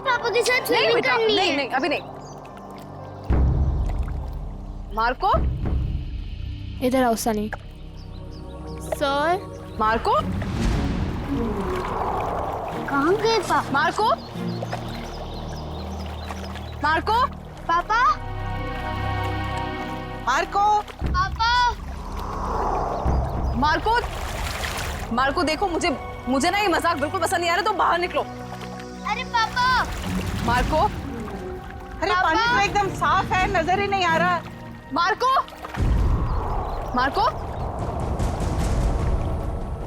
पापा के साथ नहीं स्विमिंग बेटा, करनी नहीं है। नहीं अभी नहीं। मार्को, इधर आओ सनी। सर, मार्को, कहाँ गए पापा? मार्को, मार्को, पापा, मार्को, पापा, मार्को, मार्को देखो मुझे ना ये मजाक बिल्कुल पसंद नहीं आ रहा, तो बाहर निकलो। अरे पापा, मार्को, अरे पापा। पानी तो एकदम साफ है, नजर ही नहीं आ रहा। मार्को, मार्को,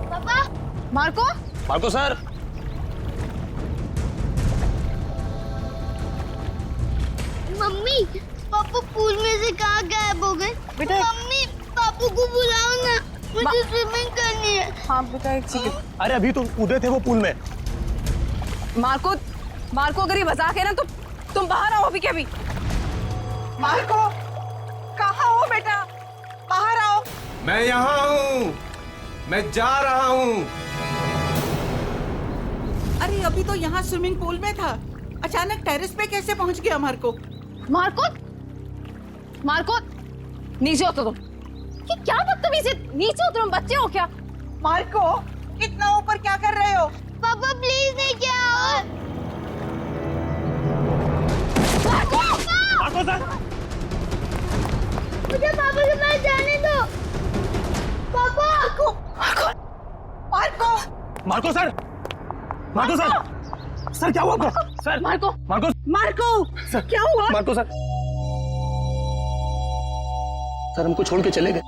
पापा, मार्को, मार्को सर, मम्मी, पापा पूल में से कहाँ गायब हो गए? बेटा, मम्मी, पापू को बुलाओ ना, मुझे स्विमिंग करनी है। हाँ बेटा एक सेकंड। अरे अभी तो कूदे थे वो पूल में। मार्को, मार्को अगर ये मजाक है ना तो तुम बाहर आओ अभी के अभी। मार्को, कहाँ हो बेटा? बाहर आओ। मैं यहाँ हूँ, मैं जा रहा हूँ। अरे अभी तो यहाँ स्विमिंग पूल में था, अचानक टेरेस पे कैसे पहुँच गया मार्को? मार्को, मार्को, नीचे उतरो तुम। ये क्या बदतमीजी है? नीचे उतरो, बच्चे हो क्या? मार्को, इतना ऊपर क्या कर रहे हो? पापा प्लीज नहीं क्या? मार्को सर, मुझे पापा के पास जाने दो। पापा, Marco, Marco sir, Marco sir, sir क्या हुआ आपको? सर मार्को, मार्को, मार्को, क्या हुआ? मार्को सर, सर हमको छोड़ के चले गए।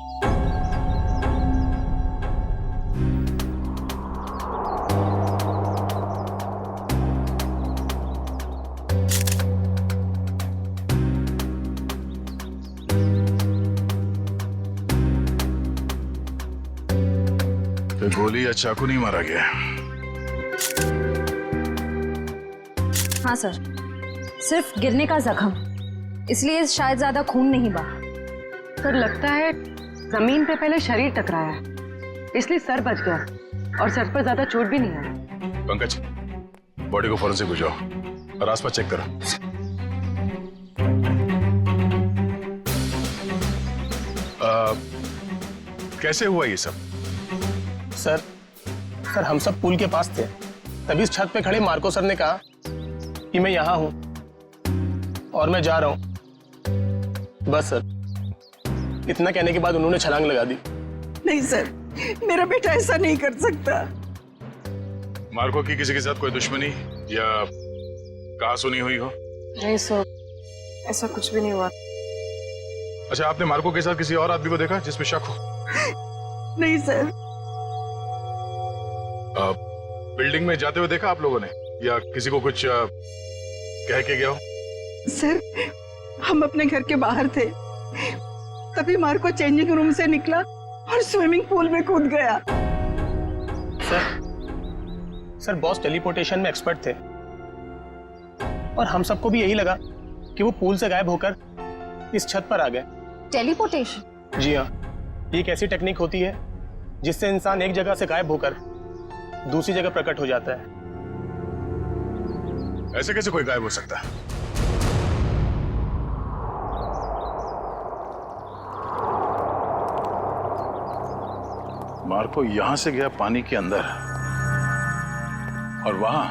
तो गोली या चाकू नहीं मारा गया? हाँ सर, सिर्फ गिरने का जख्म, इसलिए शायद ज्यादा खून नहीं बहा। सर लगता है जमीन पे पहले शरीर टकराया है, इसलिए सर बच गया और सर पर ज्यादा चोट भी नहीं आई। पंकज, बॉडी को फॉरेंसिक भिजवाओ और आसपास चेक करो। कैसे हुआ ये सब? सर, सर हम सब पूल के पास थे, तभी इस छत पे खड़े मार्को सर ने कहा कि मैं यहाँ हूँ और मैं जा रहा हूँ। बस सर, इतना कहने के बाद उन्होंने छलांग लगा दी। नहीं सर, मेरा बेटा ऐसा नहीं कर सकता। मार्को की किसी के साथ कोई दुश्मनी या कहा सुनी हुई हो? नहीं सर, ऐसा कुछ भी नहीं हुआ। अच्छा, आपने मार्को के साथ किसी और आदमी को देखा जिसमें शक हो? नहीं सर। बिल्डिंग में जाते हुए देखा आप लोगों ने, या किसी को कुछ कह के गया हो? सर, हम अपने घर के बाहर थे, तभी मार्को चेंजिंग रूम से निकला और स्विमिंग पूल में कूद गया। सर बॉस टेलीपोर्टेशन में एक्सपर्ट थे और हम सबको भी यही लगा कि वो पूल से गायब होकर इस छत पर आ गए। टेलीपोर्टेशन? जी हाँ, ये एक ऐसी टेक्निक होती है जिससे इंसान एक जगह से गायब होकर दूसरी जगह प्रकट हो जाता है। ऐसे कैसे कोई गायब हो सकता है? मार्को यहां से गया पानी के अंदर और वहां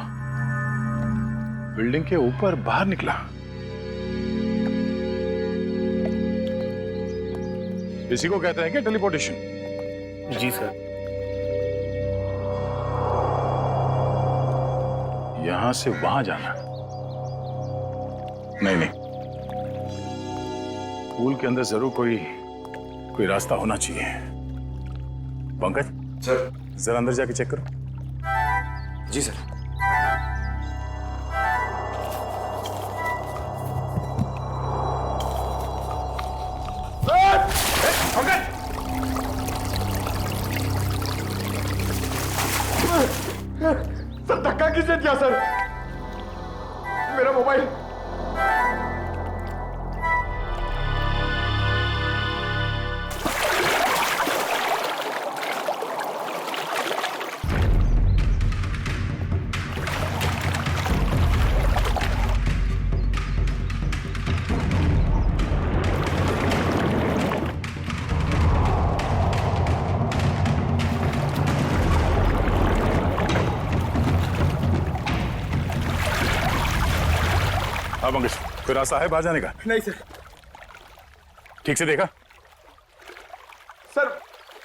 बिल्डिंग के ऊपर बाहर निकला। इसी को कहते हैं क्या टेलीपोर्टेशन? जी सर। यहां से वहां जाना? नहीं नहीं, पूल के अंदर जरूर कोई रास्ता होना चाहिए। पंकज सर। जरा अंदर जाके चेक करो। जी सर। सर धक्का किसने दिया सर? मेरा मोबाइल। हाँ पंकज, कोई रास्ता है बाहर जाने का? नहीं सर। ठीक से देखा? सर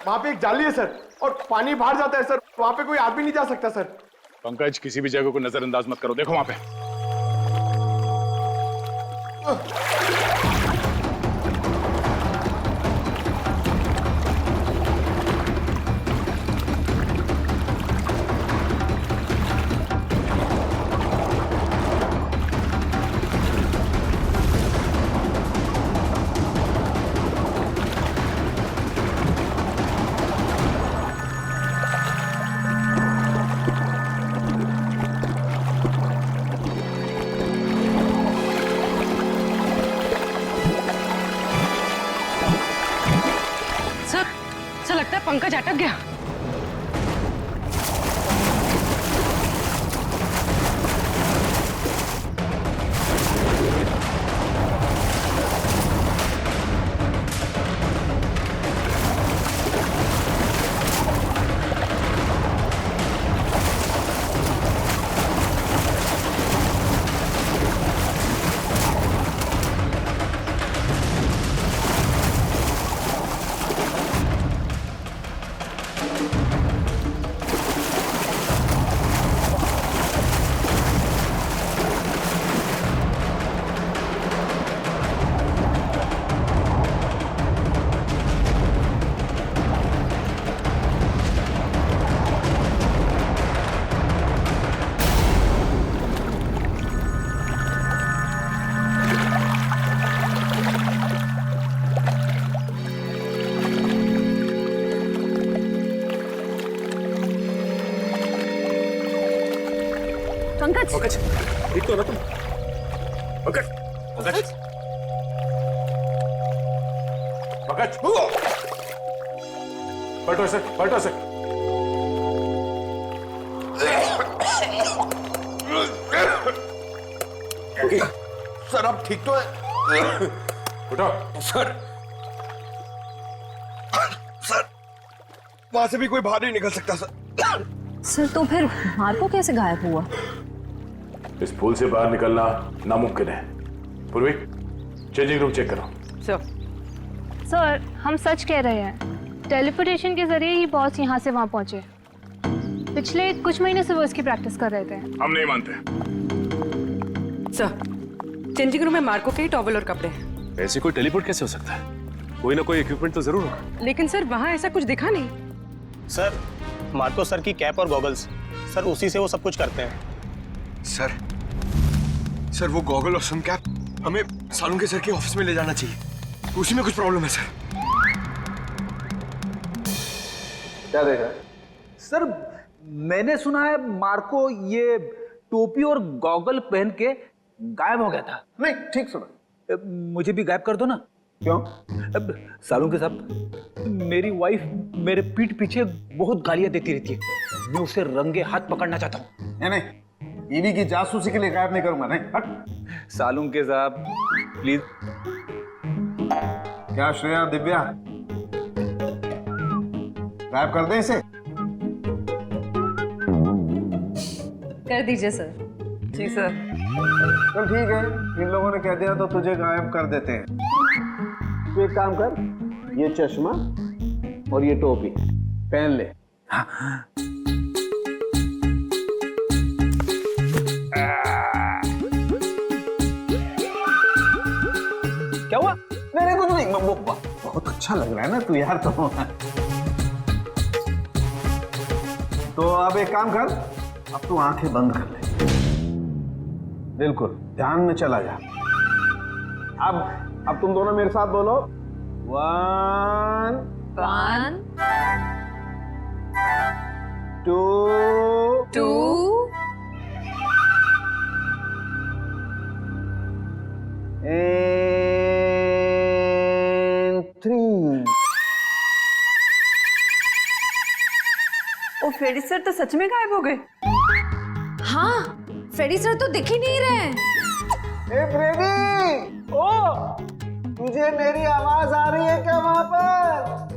वहां पे एक जाली है सर, और पानी बाहर जाता है सर, वहां पे कोई आदमी नहीं जा सकता सर। पंकज, किसी भी जगह को नजरअंदाज मत करो, देखो वहां पे। सर लगता है पंकज अटक गया। पंकज, पंकज, ठीक तो हो ना तुम? पंकज, पंकज, पंकज, पलटो इसे, पलटो इसे। सर अब ठीक तो है? उठो। सर वहां से भी कोई बाहर नहीं निकल सकता सर। सर तो फिर मार्को कैसे गायब हुआ? इस पुल से बाहर निकलना नामुमकिन है। पूर्वी, चेंजिंग रूम चेक करो। सर हम सच कह रहे हैं, टेलीपोर्टेशन के जरिए ही बॉस यहाँ से वहाँ पहुँचे। पिछले कुछ महीने से वो इसकी प्रैक्टिस कर रहे थे। हम नहीं मानते। सर चेंजिंग रूम में मार्को के ही टॉवल और कपड़े हैं। ऐसे कोई टेलीपोर्ट कैसे हो सकता है? कोई ना कोई इक्विपमेंट तो जरूर होगा। लेकिन सर वहाँ ऐसा कुछ दिखा नहीं। सर, मार्को सर की कैप और गॉगल्स, सर उसी से वो सब कुछ करते हैं। सर वो गॉगल और सन कैप हमें सालुंके सर के ऑफिस में ले जाना चाहिए, उसी में कुछ प्रॉब्लम है सर। क्या देखा? सर मैंने सुना है मार्को ये टोपी और गॉगल पहन के गायब हो गया था। नहीं, ठीक सुना। मुझे भी गायब कर दो ना। क्यों? अब सालुंके साहब, मेरी वाइफ मेरे पीठ पीछे बहुत गालियां देती रहती है। मैं उसे रंगे हाथ पकड़ना चाहता हूँ। नहीं, बीवी की जासूसी के लिए गायब नहीं करूंगा। नहीं, हट। सालुंके साहब प्लीज। क्या श्रेया, दिव्या, गायब कर दे इसे? कर दीजिए सर। जी सर। चल ठीक है, इन लोगों ने कह दिया तो तुझे गायब कर देते हैं। तू एक काम कर, ये चश्मा और ये टोपी पहन ले। क्या हुआ? नहीं कुछ नहीं, बहुत अच्छा लग रहा है ना तू यार। तो अब एक काम कर, अब तू आंखें बंद कर ले, बिल्कुल ध्यान में चला जा। अब तुम दोनों मेरे साथ बोलो, 1 2 and 3। ओ फ्रेडी सर तो सच में गायब हो गए। हाँ, फ्रेडी सर तो दिख ही नहीं रहे हैं। ए फ्रेडी, ओ तुझे मेरी आवाज आ रही है क्या वहां पर?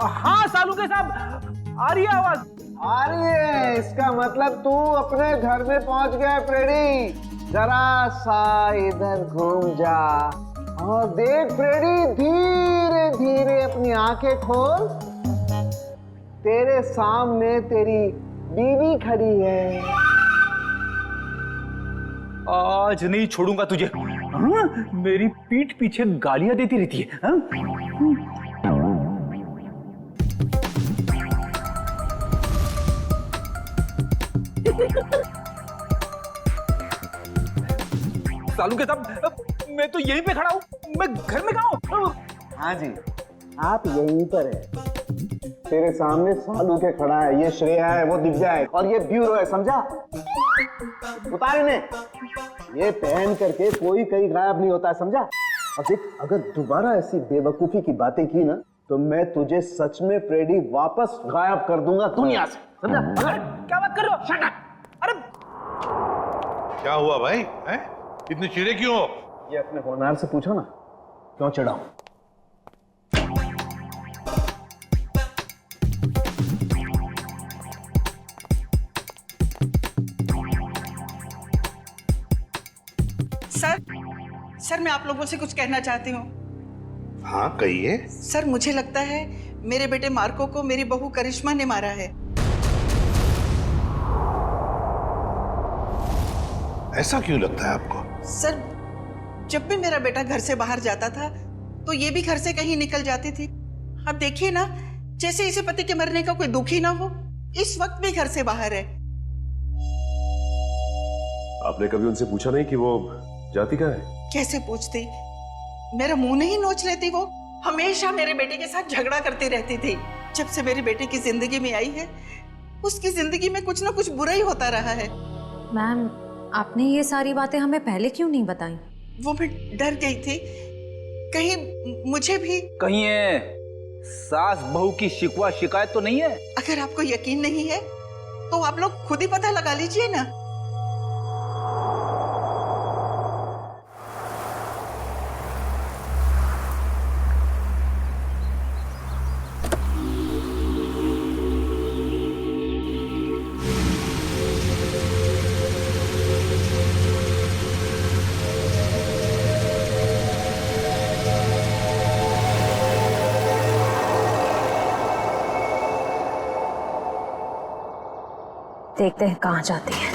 हाँ सालुंके साहब, आ रही है आवाज। आ रही है, इसका मतलब तू अपने घर में पहुंच गया है फ्रेडी। जरा सा इधर घूम जा और देख फ्रेडी, धीरे धीरे अपनी आंखें खोल। तेरे सामने तेरी बीवी खड़ी है। आज नहीं छोड़ूंगा तुझे। हाँ? मेरी पीठ पीछे गालियां देती रहती है। हाँ? सालू के साथ मैं तो यहीं पे खड़ा हूँ, मैं घर में कहाँ हूँ? हाँ जी, आप यहीं पर है। तेरे सामने सालू के खड़ा है, ये श्रेया है, वो दिव्या है और ये ब्यूरो है, समझा? उतार इन्हें। ये पहन करके कोई कहीं गायब नहीं होता है, समझा? और देख, अगर दोबारा ऐसी बेवकूफी की बातें की ना तो मैं तुझे सच में फ्रेडी वापस गायब कर दूंगा दुनिया से, समझा? क्या बात कर रहे हो? Shut up! अरे क्या हुआ भाई? हैं? इतने चिड़े क्यों हो? ये अपने होनहार से पूछो ना, क्यों चिढ़ाऊं? सर मैं आप लोगों से कुछ कहना चाहती हूँ। हाँ कहिए। सर मुझे लगता है मेरे बेटे मार्को को मेरी बहू करिश्मा ने मारा है। ऐसा क्यों लगता है आपको? सर जब भी मेरा बेटा घर से बाहर जाता था तो ये भी घर से कहीं निकल जाती थी। अब देखिए ना, जैसे इसे पति के मरने का कोई दुख ही ना हो, इस वक्त भी घर से बाहर है। आपने कभी उनसे पूछा नहीं कि वो जाती कहाँ है? कैसे पूछती, मेरा मुंह नहीं नोच लेती। वो हमेशा मेरे बेटे के साथ झगड़ा करती रहती थी। जब से मेरे बेटे की जिंदगी में आई है, उसकी जिंदगी में कुछ ना कुछ बुरा ही होता रहा है। मैम, आपने ये सारी बातें हमें पहले क्यों नहीं बताई? वो मैं डर गई थी, कहीं मुझे भी कहीं है सास बहू की शिकवा शिकायत तो नहीं है? अगर आपको यकीन नहीं है तो आप लोग खुद ही पता लगा लीजिए ना। देखते हैं कहाँ जाती है।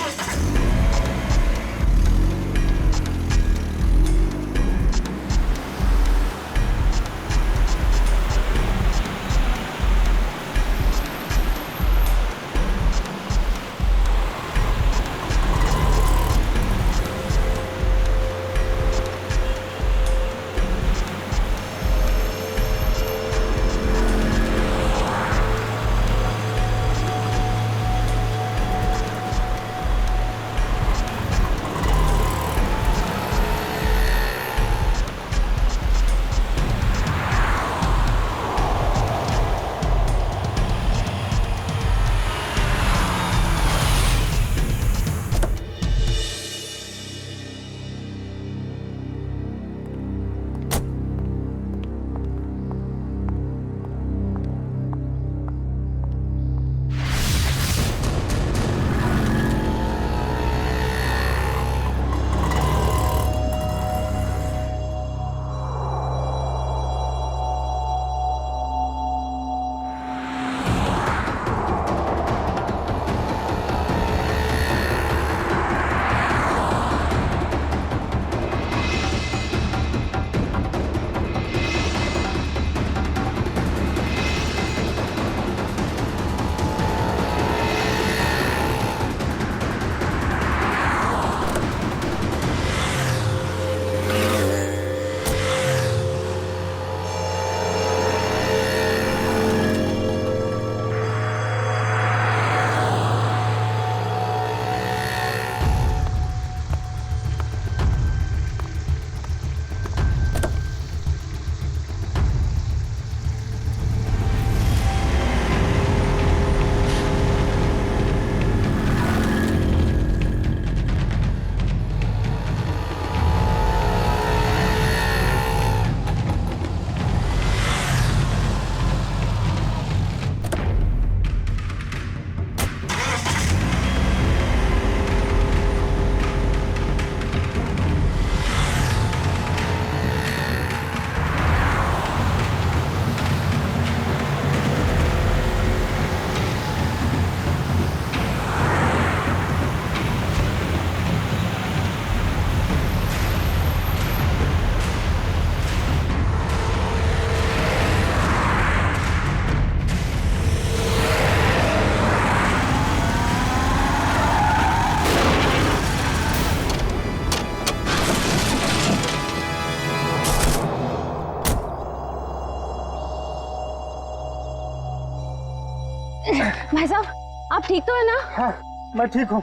भाई साहब, आप ठीक तो है ना? हाँ, मैं ठीक हूँ।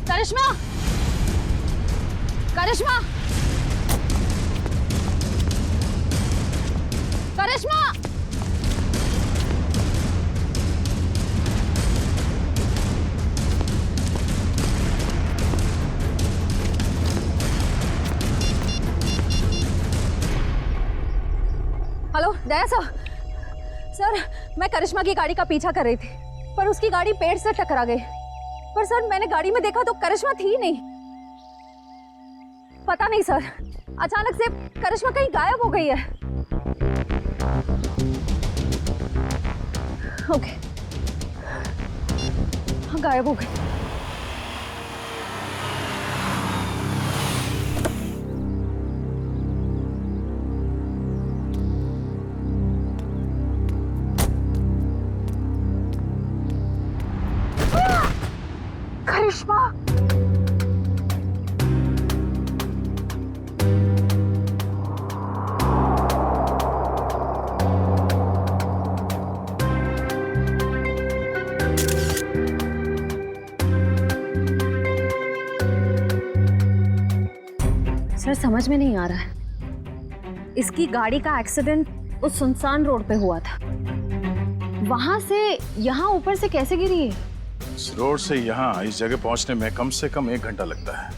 करिश्मा, करिश्मा, करिश्मा, हेलो दया सर, मैं करिश्मा की गाड़ी का पीछा कर रही थी, पर उसकी गाड़ी पेड़ से टकरा गई। पर सर, मैंने गाड़ी में देखा तो करिश्मा थी ही नहीं। पता नहीं सर, अचानक से करिश्मा कहीं गायब हो गई है। ओके, हाँ गायब हो गई। करिश्मा, सर समझ में नहीं आ रहा है, इसकी गाड़ी का एक्सीडेंट उस सुनसान रोड पे हुआ था, वहां से यहाँ ऊपर से कैसे गिरी है? इस रोड से यहाँ इस जगह पहुंचने में कम से कम 1 घंटा लगता है।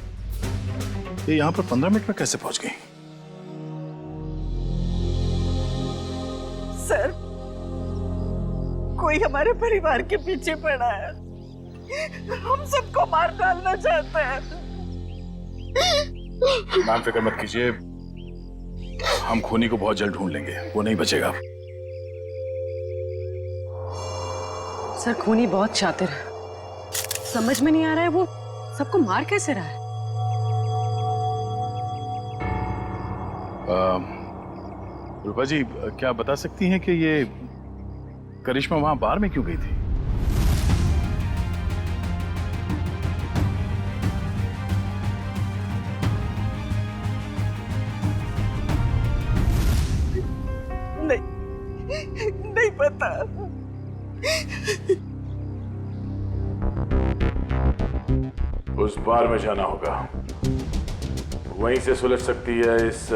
ये यहाँ पर 15 मिनट में कैसे पहुंच गई? सर, कोई हमारे परिवार के पीछे पड़ा है, हम सबको मार डालना चाहता है। मैम फिक्र मत कीजिए, हम खूनी को बहुत जल्द ढूंढ लेंगे, वो नहीं बचेगा। सर खूनी बहुत शातिर है, समझ में नहीं आ रहा है वो सबको मार कैसे रहा है। रूपा जी, क्या बता सकती हैं कि ये करिश्मा वहां बार में क्यों गई थी? नहीं पता। उस बार में जाना होगा, वहीं से सुलझ सकती है इस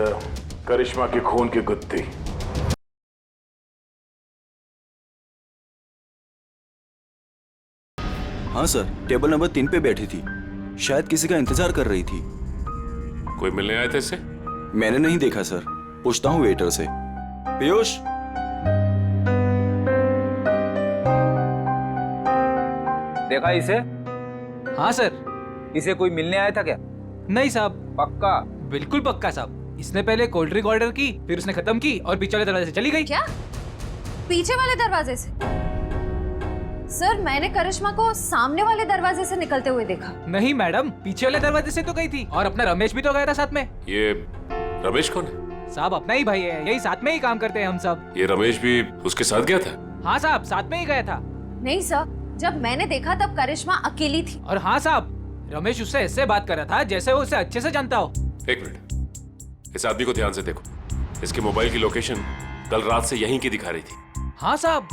करिश्मा के खून की गुत्थी। हाँ सर, टेबल नंबर 3 पे बैठी थी, शायद किसी का इंतजार कर रही थी। कोई मिलने आए थे इससे? मैंने नहीं देखा सर, पूछता हूँ वेटर से। पीयूष, देखा इसे? हाँ सर, इसे कोई मिलने आया था क्या? नहीं साहब। पक्का? बिल्कुल पक्का साहब। इसने पहले कोल्ड ड्रिंक ऑर्डर की, फिर उसने खत्म की और पीछे वाले दरवाजे से चली गई। क्या? पीछे वाले दरवाजे से? सर, मैंने करिश्मा को सामने वाले दरवाजे से निकलते हुए देखा। नहीं मैडम, पीछे वाले दरवाजे से तो गई थी, और अपना रमेश भी तो गया था साथ में। ये रमेश कौन है? साहब अपना ही भाई है, यही साथ में ही काम करते हैं हम सब। ये रमेश भी उसके साथ गया था? हाँ साहब, साथ में ही गया था। नहीं सर, जब मैंने देखा तब करिश्मा अकेली थी। और हाँ साहब, रमेश उससे ऐसे बात कर रहा था जैसे वो उसे अच्छे से जानता हो। 1 मिनट, इस आदमी को ध्यान से देखो। इसके मोबाइल की लोकेशन कल रात से यहीं की दिखा रही थी। हाँ साहब,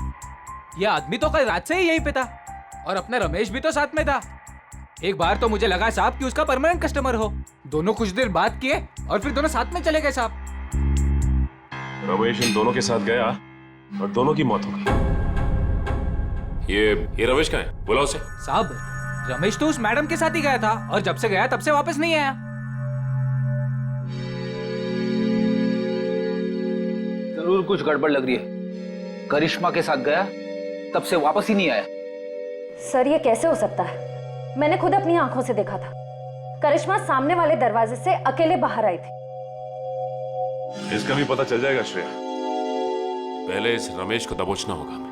ये आदमी तो कल रात से ही यहीं पे था, और अपना रमेश भी तो साथ में था। एक बार तो मुझे लगा साहब कि उसका परमानेंट कस्टमर हो। दोनों कुछ देर बात किए और फिर दोनों साथ में चले गए साहब। रमेश इन दोनों के साथ गया और दोनों की मौत हो गई। ये रमेश कहाँ है? बुलाओ उसे। साहब, रमेश तो उस मैडम के साथ ही गया था, और जब से गया तब से वापस नहीं आया। जरूर कुछ गड़बड़ लग रही है। करिश्मा के साथ गया, तब से वापस ही नहीं आया। सर, ये कैसे हो सकता है? मैंने खुद अपनी आंखों से देखा था। करिश्मा सामने वाले दरवाजे से अकेले बाहर आई थी। इसका भी पता चल जाएगा श्रेया। पहले इस रमेश को दबोचना होगा हमें।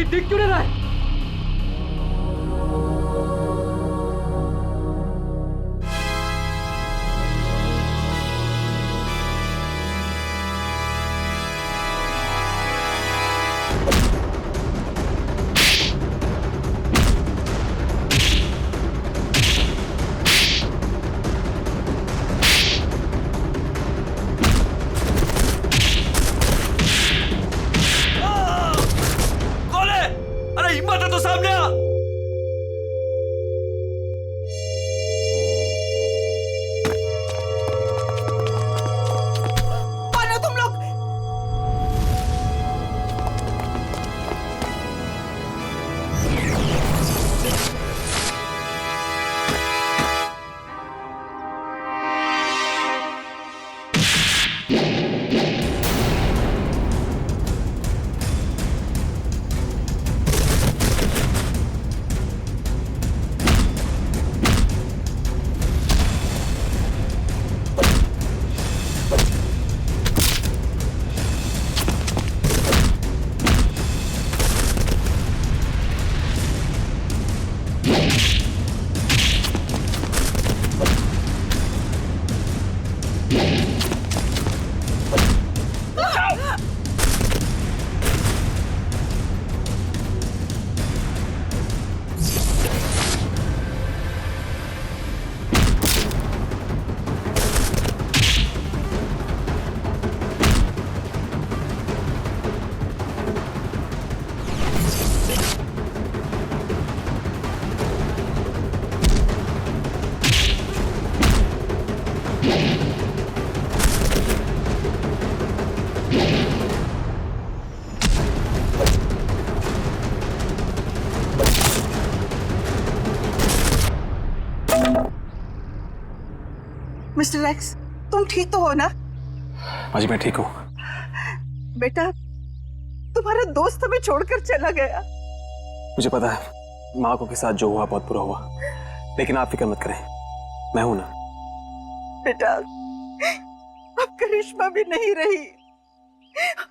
अभी दिख क्यों नहीं रहा है? मिस्टर एक्स, तुम ठीक तो हो ना? माँ जी मैं ठीक हूँ। बेटा, तुम्हारा दोस्त हमें छोड़कर चला गया। मुझे पता है माँ को के साथ जो हुआ बहुत बुरा हुआ, लेकिन आप फिक्र मत करें, मैं हूं ना। बेटा, अब करिश्मा भी नहीं रही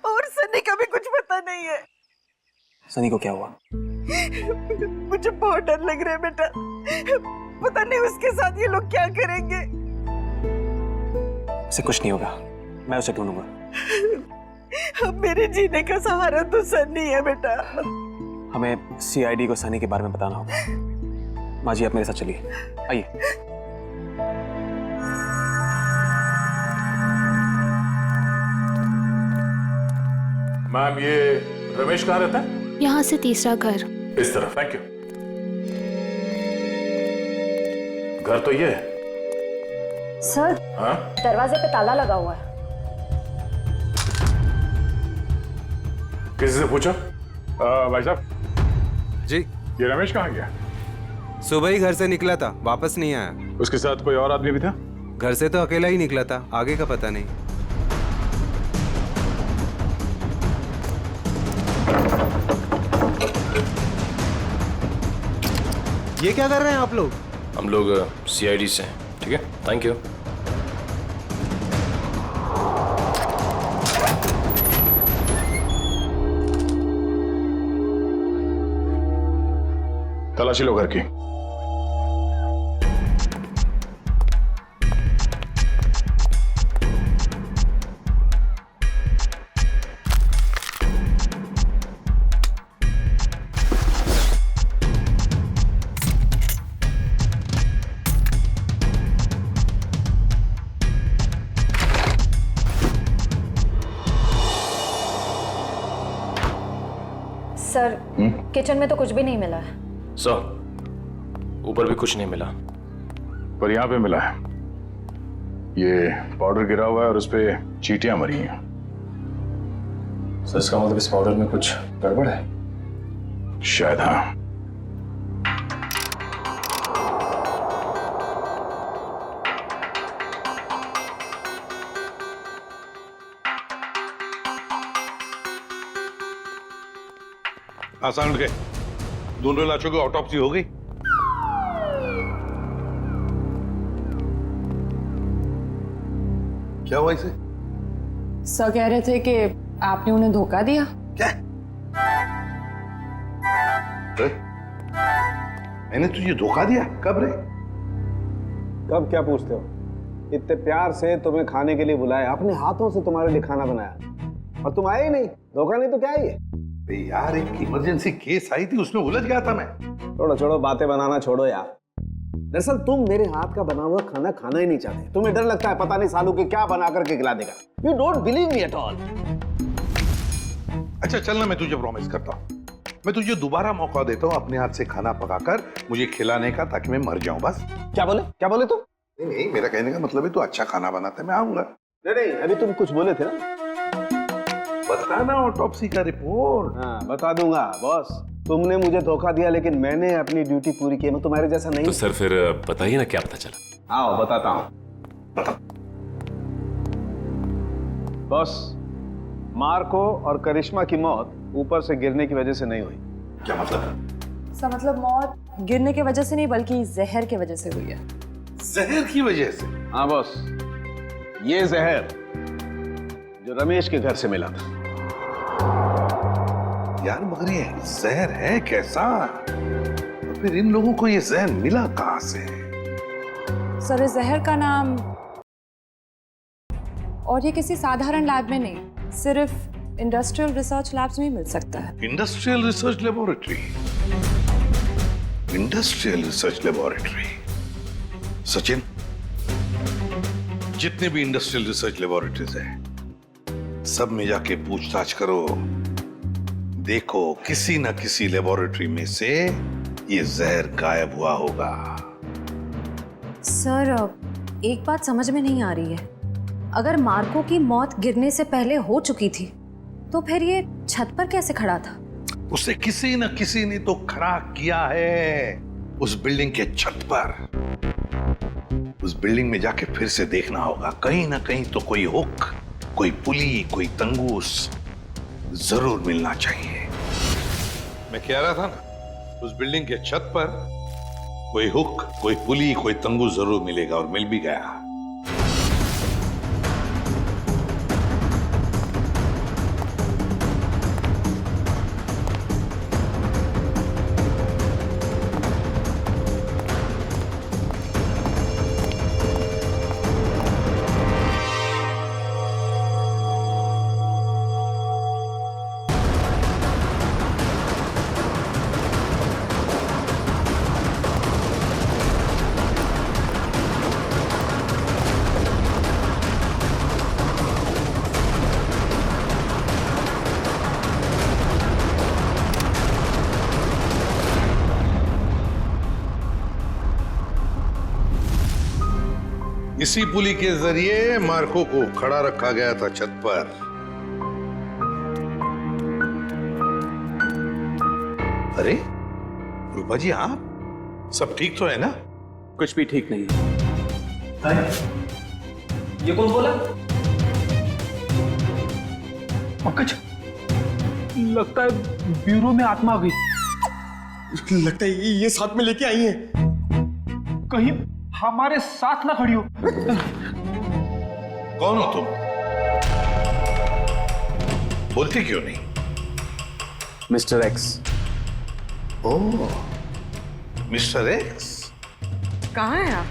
और सनी का भी कुछ पता नहीं है। सनी को क्या हुआ? मुझे बहुत डर लग रहा है बेटा, पता नहीं उसके साथ ये लोग क्या करेंगे। उसे कुछ नहीं होगा, मैं उसे ढूंढूंगा। अब मेरे जीने का सहारा तो सनी है बेटा। हमें सीआईडी को सनी के बारे में बताना होगा। माँ जी आप मेरे साथ चलिए, आइए। मैम ये रमेश कहाँ रहता है? यहाँ से तीसरा घर। इस तरफ, थैंक यू। घर तो ये है। सर, हाँ? दरवाजे पे ताला लगा हुआ है। किसी से पूछा? भाई साहब जी, ये रमेश कहाँ गया? सुबह ही घर से निकला था, वापस नहीं आया। उसके साथ कोई और आदमी भी था? घर से तो अकेला ही निकला था, आगे का पता नहीं। ये क्या कर रहे हैं आप लोग? हम लोग सीआईडी से हैं, ठीक है, थैंक यू। तलाशी लो घर की। सर, किचन में तो कुछ भी नहीं मिला है। सर, ऊपर भी कुछ नहीं मिला, पर यहाँ पे मिला है। ये पाउडर गिरा हुआ है और उस पे चींटियां मरी हैं। सर इसका मतलब इस पाउडर में कुछ गड़बड़ है? शायद हाँ। आसान उठ गए। दोनों लाशों की ऑटोप्सी हो गई। क्या हुआ इसे? सर कह रहे थे कि आपने उन्हें धोखा दिया। क्या? मैंने तुझे धोखा दिया? कब रे? कब क्या पूछते हो? इतने प्यार से तुम्हें खाने के लिए बुलाया, अपने हाथों से तुम्हारे लिए खाना बनाया और तुम आए ही नहीं। धोखा नहीं तो क्या है ये? यार एक इमरजेंसी केस आई थी, उसमें उलझ गया था मैं। छोड़ो छोड़ो, बातें बनाना छोड़ो यार। दरअसल तुम मेरे हाथ का बना हुआ खाना खाना ही नहीं चाहते। तुम्हें डर लगता है पता नहीं सालू के क्या बना करके खिला देगा। You don't believe me at all. अच्छा चल ना, मैं तुझे प्रॉमिस करता हूँ, मैं तुझे दोबारा मौका देता हूँ अपने हाथ से खाना पकाकर मुझे खिलाने का, ताकि मैं मर जाऊं बस। क्या बोले तुम? नहीं, मेरा कहने का मतलब है तू अच्छा खाना बनाता है, मैं आऊंगा। नहीं, अभी तुम कुछ बोले थे ना। बताना ऑटोप्सी का रिपोर्ट। हाँ बता दूंगा बॉस। तुमने मुझे धोखा दिया लेकिन मैंने अपनी ड्यूटी पूरी की। मैं तुम्हारे जैसा नहीं। तो सर फिर बताइए ना क्या पता चला। आओ बताता हूँ। बॉस, मार्को और करिश्मा की मौत ऊपर से गिरने की वजह से नहीं हुई। क्या मतलब? इसका मतलब मौत गिरने की वजह से नहीं बल्कि जहर की वजह से हुई है। जहर की वजह से? हाँ बॉस, ये जहर जो रमेश के घर से मिला था। यार मगर ये जहर है कैसा? तो फिर इन लोगों को ये जहर मिला कहां से? सर इस जहर का नाम, और ये किसी साधारण लैब में नहीं, सिर्फ इंडस्ट्रियल रिसर्च लैब्स में ही मिल सकता है। Industrial research laboratory? Industrial research laboratory? Sachin, जितने भी इंडस्ट्रियल रिसर्च लेबोरेटरीज हैं, सब में जाके पूछताछ करो। देखो किसी न किसी लेबोरेटरी में से ये जहर गायब हुआ होगा। सर एक बात समझ में नहीं आ रही है, अगर मार्को की मौत गिरने से पहले हो चुकी थी तो फिर ये छत पर कैसे खड़ा था? उसे किसी न किसी ने तो खड़ा किया है उस बिल्डिंग के छत पर। उस बिल्डिंग में जाके फिर से देखना होगा, कहीं ना कहीं तो कोई हुक, कोई पुली, कोई तंगूस जरूर मिलना चाहिए। मैं कह रहा था ना, उस बिल्डिंग के छत पर कोई हुक, कोई पुली, कोई तंगूस जरूर मिलेगा, और मिल भी गया। इसी पुली के जरिए मार्को को खड़ा रखा गया था छत पर। अरे रूपा जी, आप सब ठीक तो है ना? कुछ भी ठीक नहीं है। ये कौन बोला? पंकज, लगता है ब्यूरो में आत्मा आ गई। लगता है ये साथ में लेके आई है, कहीं हमारे साथ ना खड़ी हो। कौन हो तुम? बोलते क्यों नहीं? Mister X. Oh, mister X. कहाँ हैं आप?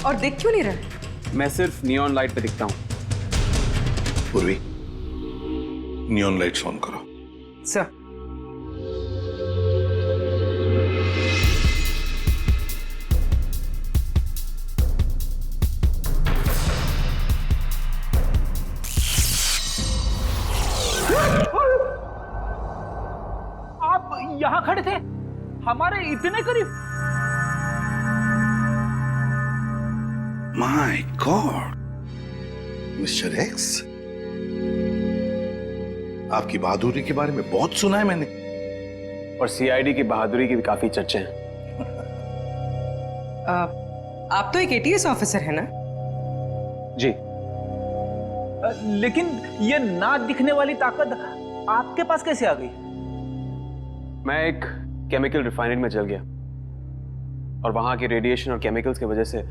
और देख क्यों नहीं रहे? मैं सिर्फ नियॉन लाइट पे दिखता हूँ। पूर्वी, नियॉन लाइट्स ऑन करो। सर आप यहां खड़े थे, हमारे इतने करीब। माय गॉड, मिस्टर एक्स, आपकी बहादुरी के बारे में बहुत सुना है मैंने, और सीआईडी की बहादुरी की भी काफी चर्चे हैं। आप तो एक एटीएस ऑफिसर है ना? जी। लेकिन ये ना दिखने वाली ताकत आपके पास कैसे आ गई? मैं एक केमिकल रिफाइनरी में जल गया और वहां के रेडिएशन और केमिकल्स की वजह से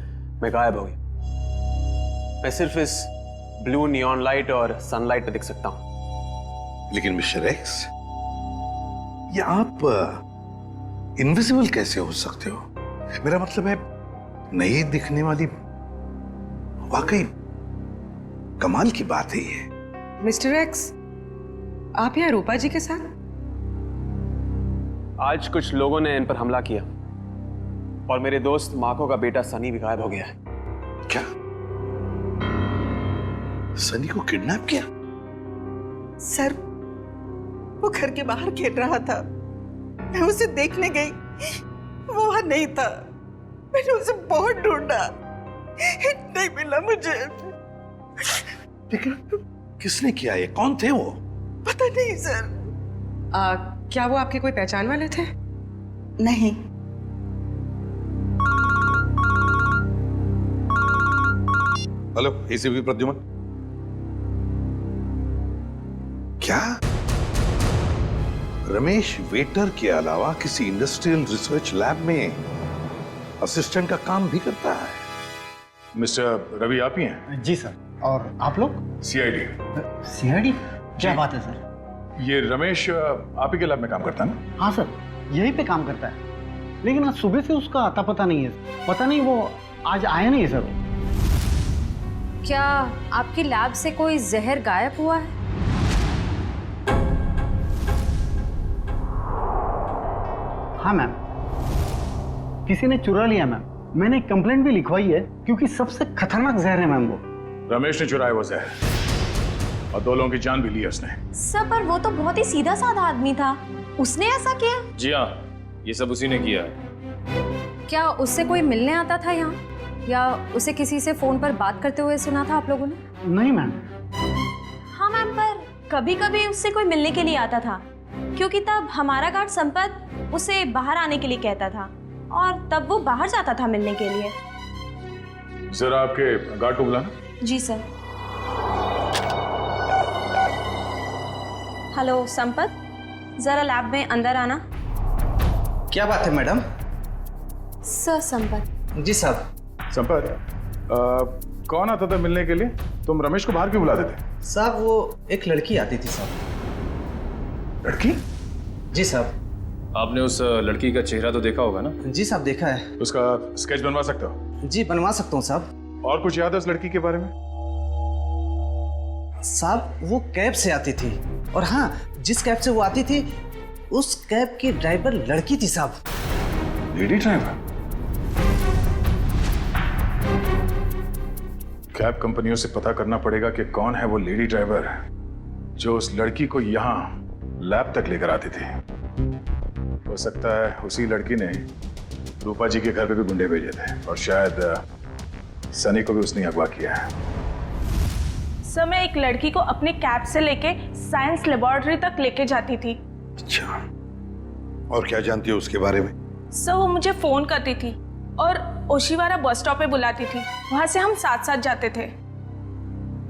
मैं गायब हो गया। मैं सिर्फ इस ब्लू नियॉन लाइट और सनलाइट पे दिख सकता हूं। लेकिन मिस्टर एक्स, ये आप इनविजिबल कैसे हो सकते हो? मेरा मतलब है नहीं दिखने वाली। वाकई कमाल की बात है ये। मिस्टर एक्स, आप यहाँ रूपा जी के साथ? आज कुछ लोगों ने इन पर हमला किया और मेरे दोस्त मार्को का बेटा सनी भी गायब हो गया है। क्या? सनी को किडनैप किया? सर, वो घर के बाहर खेल रहा था, मैं उसे देखने गई, वो वहां नहीं था। मैंने उसे बहुत ढूंढा, नहीं मिला मुझे। लेकिन किसने किया ये? कौन थे वो? पता नहीं सर। क्या वो आपके कोई पहचान वाले थे? नहीं। Hello, ACP Pradyuman. क्या रमेश वेटर के अलावा किसी इंडस्ट्रियल रिसर्च लैब में असिस्टेंट का काम भी करता है? मिस्टर रवि आप ही हैं? जी सर। और आप लोग? सीआईडी। सीआईडी? क्या बात है सर? ये रमेश आप ही के लैब में काम करता है ना? हाँ सर, यहीं पे काम करता है, लेकिन आज सुबह से उसका आता पता नहीं है। पता नहीं वो आज आया नहीं सर। क्या आपकी लैब से कोई जहर गायब हुआ है? हाँ मैम, किसी ने चुरा लिया मैम। मैंने कंप्लेंट भी लिखवाई है क्योंकि सबसे खतरनाक जहर है मैम वो। रमेश ने चुराया वो जहर और 2 लोगों की जान भी ली है उसने। सर पर वो तो बहुत ही सीधा साधा आदमी था, उसने ऐसा किया? जी हाँ, ये सब उसी ने किया है। क्या उससे कोई मिलने आता था यहाँ, या उसे किसी से फोन पर बात करते हुए सुना था आप लोगों ने? नहीं मैम। हाँ मैम, पर कभी कभी उससे कोई मिलने के लिए आता था, क्योंकि तब हमारा गार्ड संपत उसे बाहर आने के लिए कहता था और तब वो बाहर जाता था मिलने के लिए। जरा आपके गार्ड को बुलाना। जी सर। हेलो संपत, जरा लैब में अंदर आना। क्या बात है मैडम? सर संपत। जी साहब। संपत, कौन आता था मिलने के लिए? तुम रमेश को बाहर क्यों बुलाते थे? साहब वो एक लड़की आती थी साहब। लड़की? जी साहब। आपने उस लड़की का चेहरा तो देखा होगा ना? जी साहब, देखा है। उसका स्केच बनवा सकते हो? जी बनवा सकता हूँ साहब। और कुछ याद है उस लड़की के बारे में? साहब वो कैब से आती थी, और हाँ, जिस कैब से वो आती थी उस कैब की ड्राइवर लड़की थी साहब। Lady driver? कैब कंपनियों से पता करना पड़ेगा कि कौन है वो लेडी ड्राइवर जो उस लड़की को यहाँ लैब तक लेकर आती थी। हो सकता है उसी लड़की ने रूपा जी के घर पे भी गुंडे भेजे थे, और शायद सनी को भी उसने अगवा किया है। सर, मैं एक लड़की को अपने कैब से लेके साइंस लेबोरेटरी तक लेके जाती थी। अच्छा, और क्या जानती हो उसके बारे में? सर, वो मुझे फोन करती थी और ओशिवारा बस स्टॉप पे बुलाती थी, वहां से हम साथ साथ जाते थे।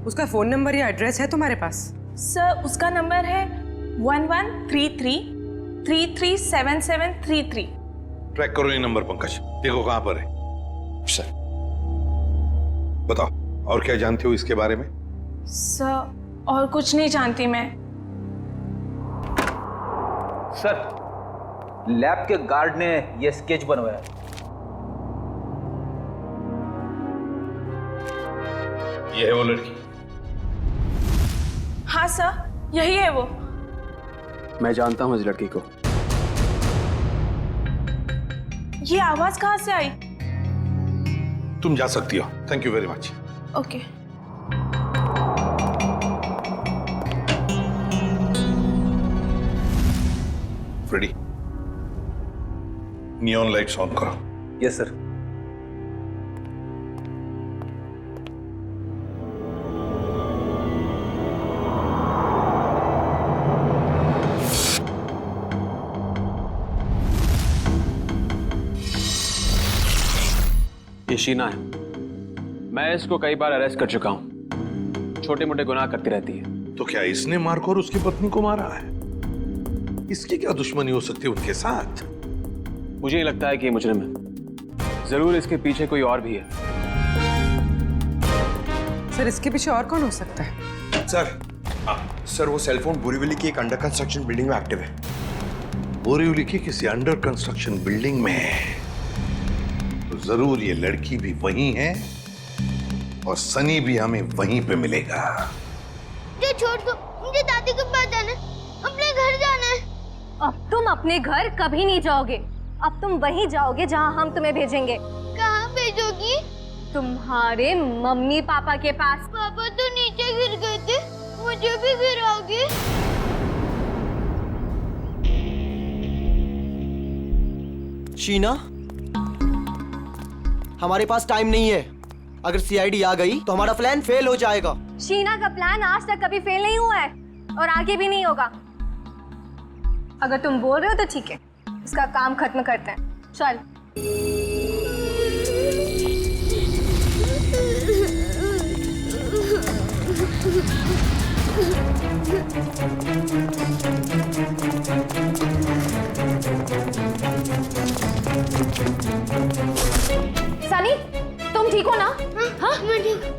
उसका फोन नंबर या एड्रेस है तुम्हारे पास? सर, उसका नंबर है 1133337733। ट्रैक करो ये नंबर पंकज, देखो कहां पर है। सर बताओ, और क्या जानते हो इसके बारे में? सर, और कुछ नहीं जानती मैं। सर, लैब के गार्ड ने यह स्केच बनवाया। ये है वो लड़की? हाँ सर, यही है वो। मैं जानता हूँ इस लड़की को। ये आवाज कहाँ से आई? तुम जा सकती हो। Thank you very much. Okay. Freddy, neon lights on करो। Yes sir. ये शीना है, मैं इसको कई बार अरेस्ट कर चुका हूँ। छोटे मोटे गुनाह करती रहती है। तो क्या इसने मार्को और उसकी पत्नी को मारा है? इसकी क्या दुश्मनी हो सकती है उनके साथ? मुझे नहीं लगता है कि ये मुजरिम है। जरूर इसके पीछे कोई और भी है। सर, इसके पीछे और कौन हो सकता है? सर, वो सेलफोन बोरीवली की एक अंडर कंस्ट्रक्शन बिल्डिंग में एक्टिव है। बोरीवली की किसी अंडर कंस्ट्रक्शन बिल्डिंग में है, तो जरूर ये लड़की भी वहीं है और सनी भी हमें वहीं पे मिलेगा। मुझे छोड़ दो, मुझे दादी के पास जाना है, अपने घर जाना है। अब तुम अपने घर कभी नहीं जाओगे, अब तुम वहीं जाओगे जहां हम तुम्हें भेजेंगे। कहाँ भेजोगी? तुम्हारे मम्मी पापा के पास। पापा तो नीचे गिर गए थे, मुझे भी गिराओगे? शीना, हमारे पास टाइम नहीं है। अगर सीआईडी आ गई तो हमारा प्लान फेल हो जाएगा। शीना का प्लान आज तक कभी फेल नहीं हुआ है और आगे भी नहीं होगा। अगर तुम बोल रहे हो तो ठीक है, इसका काम खत्म करते हैं। चल। सनी, तुम ठीक हो ना? हाँ, मैं ठीक।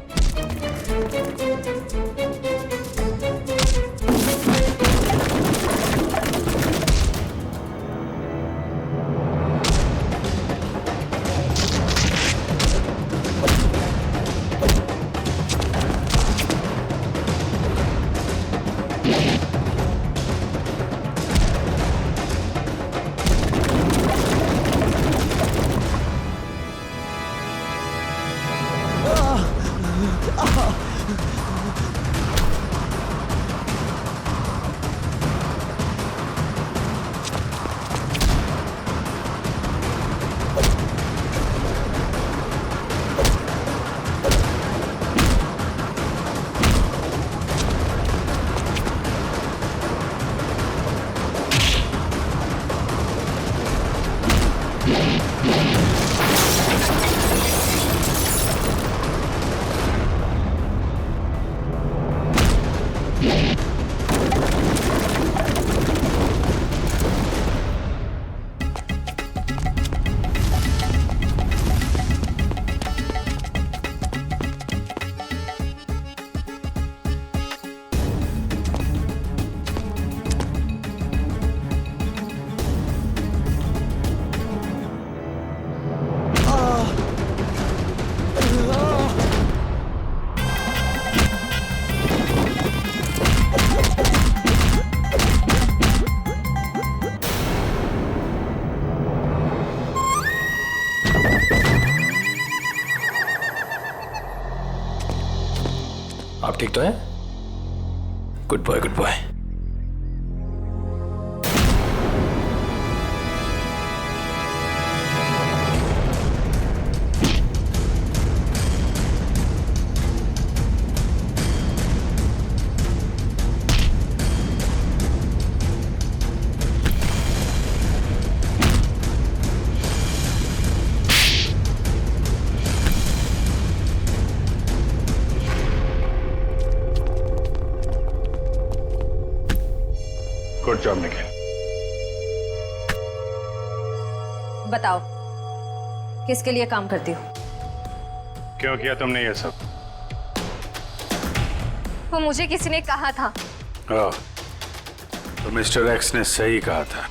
आप ठीक तो हैं? Good boy, good boy. Good job Nikhil. बताओ, किसके लिए काम करती हो? क्यों किया तुमने ये सब? वो मुझे किसी ने कहा था। तो मिस्टर एक्स ने सही कहा था।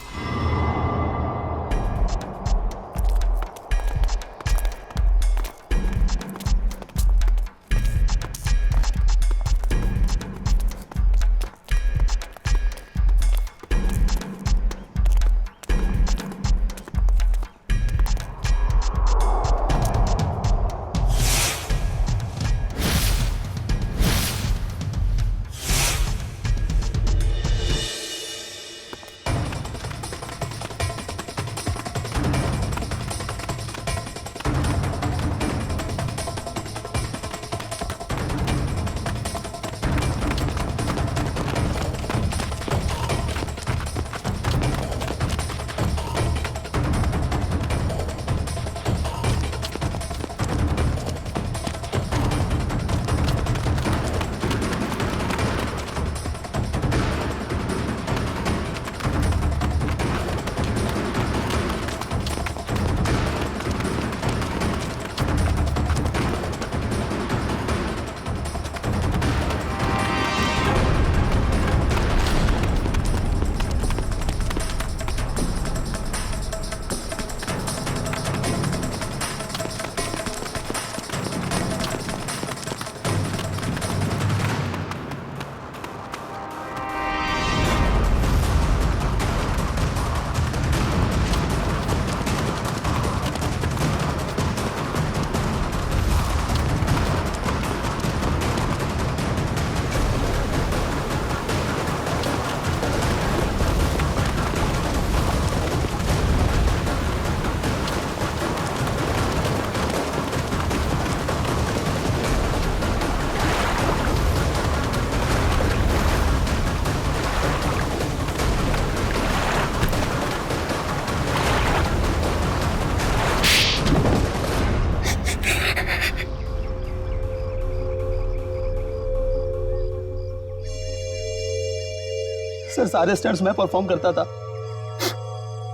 सर सारे स्टंट्स मैं परफॉर्म करता था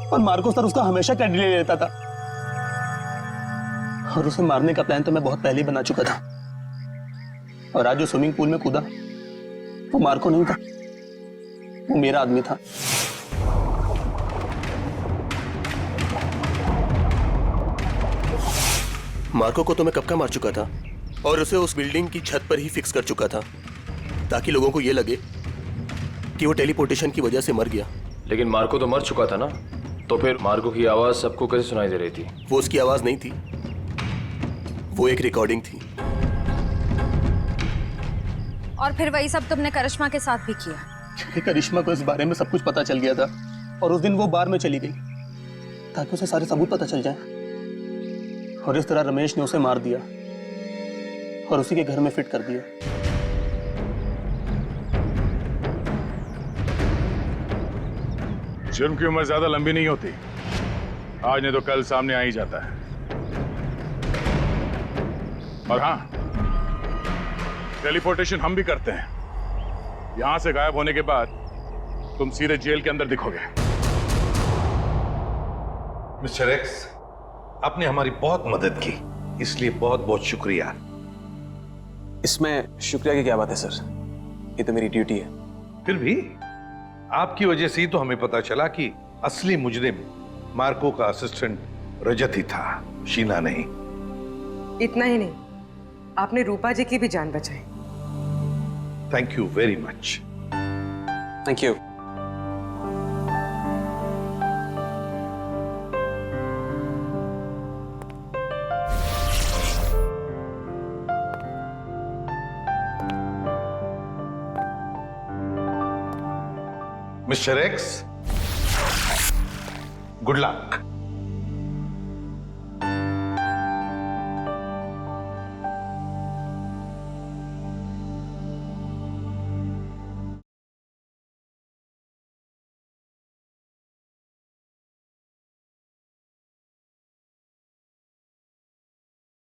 और मार्को सर उसका हमेशा क्रेडिट ले लेता था। और उसे मारने का प्लान तो मैं बहुत पहले ही बना चुका था। और आज जो स्विमिंग पूल में कूदा वो मार्को नहीं था, वो मेरा आदमी था। मार्को को तो मैं कब का मार चुका था और उसे उस बिल्डिंग की छत पर ही फिक्स कर चुका था ताकि लोगों को यह लगे कि वो टेलीपोर्टेशन की वजह से मर गया। लेकिन मार्को तो मर चुका था ना, तो फिर मार्को की आवाज सबको कैसे सुनाई दे रही थी? वो उसकी आवाज नहीं थी, वो एक रिकॉर्डिंग थी। और फिर वही सब तुमने करिश्मा के साथ भी किया? क्योंकि करिश्मा को इस बारे में सब कुछ पता चल गया था और उस दिन वो बार में चली गई ताकि उसे सारे सबूत पता चल जाए। और इस तरह रमेश ने उसे मार दिया और उसी के घर में फिट कर दिया। जुर्म की उम्र ज्यादा लंबी नहीं होती, आज नहीं तो कल सामने आ ही जाता है। और हाँ, टेलीपोर्टेशन हम भी करते हैं। यहां से गायब होने के बाद तुम सीधे जेल के अंदर दिखोगे। मिस्टर एक्स, आपने हमारी बहुत मदद की, इसलिए बहुत बहुत शुक्रिया। इसमें शुक्रिया की क्या बात है सर, ये तो मेरी ड्यूटी है। फिर भी आपकी वजह से ही तो हमें पता चला कि असली मुजरिम मार्को का असिस्टेंट रजत ही था, शीना नहीं। इतना ही नहीं, आपने रूपा जी की भी जान बचाई। Thank you very much. Thank you. Mister x, good luck.